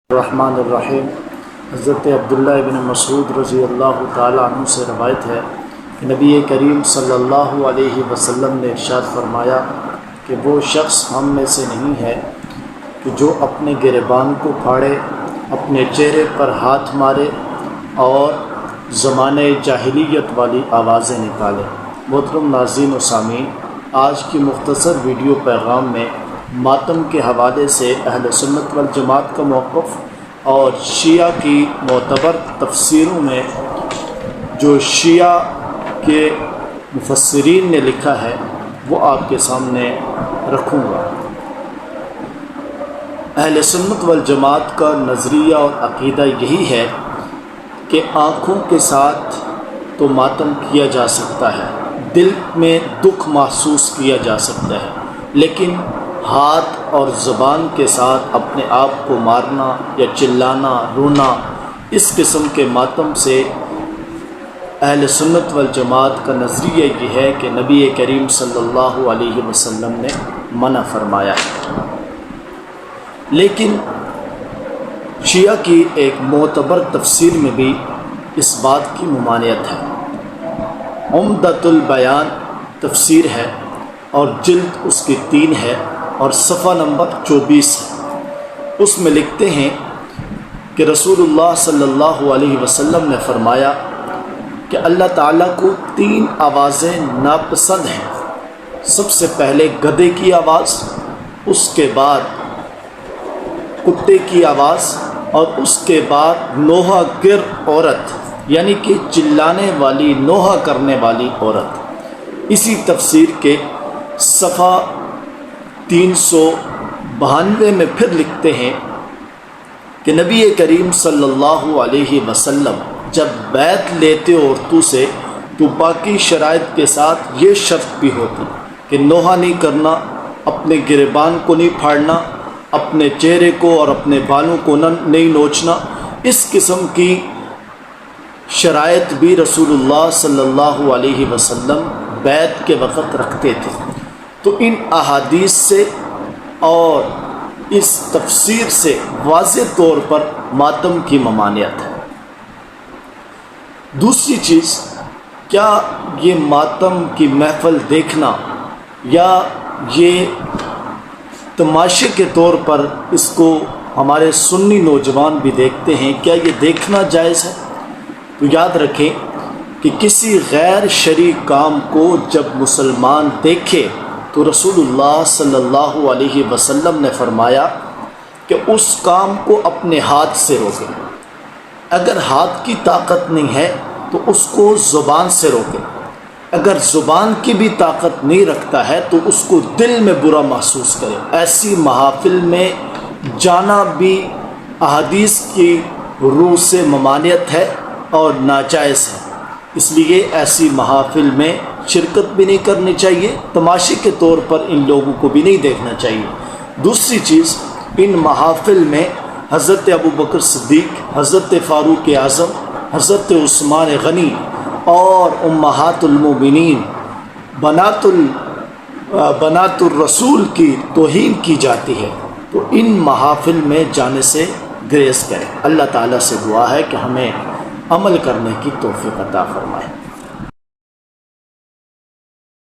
الرحمن الرحیم۔ حضرت عبداللہ ابن مسعود رضی اللہ تعالیٰ عنہ سے روایت ہے کہ نبی کریم صلی اللہ علیہ وسلم نے ارشاد فرمایا کہ وہ شخص ہم میں سے نہیں ہے کہ جو اپنے گریبان کو پھاڑے، اپنے چہرے پر ہاتھ مارے اور زمانہ جاہلیت والی آوازیں نکالے۔ محترم ناظرین و سامعین، آج کی مختصر ویڈیو پیغام میں ماتم کے حوالے سے اہل سنت والجماعت کا موقف اور شیعہ کی معتبر تفسیروں میں جو شیعہ کے مفسرین نے لکھا ہے وہ آپ کے سامنے رکھوں گا۔ اہل سنت والجماعت کا نظریہ اور عقیدہ یہی ہے کہ آنکھوں کے ساتھ تو ماتم کیا جا سکتا ہے، دل میں دکھ محسوس کیا جا سکتا ہے، لیکن ہاتھ اور زبان کے ساتھ اپنے آپ کو مارنا یا چلانا، رونا، اس قسم کے ماتم سے اہل سنت والجماعت کا نظریہ یہ ہے کہ نبی کریم صلی اللہ علیہ وسلم نے منع فرمایا ہے۔ لیکن شیعہ کی ایک معتبر تفسیر میں بھی اس بات کی ممانعت ہے۔ عمدۃ البیان تفسیر ہے اور جلد اس کی 3 ہے اور صفحہ نمبر 24 ہے۔ اس میں لکھتے ہیں کہ رسول اللہ صلی اللہ علیہ وسلم نے فرمایا کہ اللہ تعالیٰ کو 3 آوازیں ناپسند ہیں۔ سب سے پہلے گدھے کی آواز، اس کے بعد کتے کی آواز اور اس کے بعد نوحہ گر عورت، یعنی کہ چلانے والی، نوحہ کرنے والی عورت۔ اسی تفسیر کے صفحہ 392 میں پھر لکھتے ہیں کہ نبی کریم صلی اللہ علیہ وسلم جب بیعت لیتے عورتوں سے تو باقی شرائط کے ساتھ یہ شرط بھی ہوتی کہ نوحہ نہیں کرنا، اپنے گریبان کو نہیں پھاڑنا، اپنے چہرے کو اور اپنے بالوں کو نہیں نوچنا۔ اس قسم کی شرائط بھی رسول اللہ صلی اللہ علیہ وسلم بیعت کے وقت رکھتے تھے۔ تو ان احادیث سے اور اس تفسیر سے واضح طور پر ماتم کی ممانعت ہے۔ دوسری چیز، کیا یہ ماتم کی محفل دیکھنا یا یہ تماشے کے طور پر اس کو ہمارے سنی نوجوان بھی دیکھتے ہیں، کیا یہ دیکھنا جائز ہے؟ تو یاد رکھیں کہ کسی غیر شرعی کام کو جب مسلمان دیکھے تو رسول اللہ صلی اللہ علیہ وسلم نے فرمایا کہ اس کام کو اپنے ہاتھ سے روکے۔ اگر ہاتھ کی طاقت نہیں ہے تو اس کو زبان سے روکے۔ اگر زبان کی بھی طاقت نہیں رکھتا ہے تو اس کو دل میں برا محسوس کرے۔ ایسی محافل میں جانا بھی احادیث کی روح سے ممانعت ہے اور ناجائز ہے۔ اس لیے ایسی محافل میں شرکت بھی نہیں کرنی چاہیے، تماشے کے طور پر ان لوگوں کو بھی نہیں دیکھنا چاہیے۔ دوسری چیز، ان محافل میں حضرت ابوبکر صدیق، حضرت فاروق اعظم، حضرت عثمان غنی اور امہات المومنین بنات الرسول کی توہین کی جاتی ہے۔ تو ان محافل میں جانے سے گریز کریں۔ اللہ تعالیٰ سے دعا ہے کہ ہمیں عمل کرنے کی توفیق عطا فرمائے۔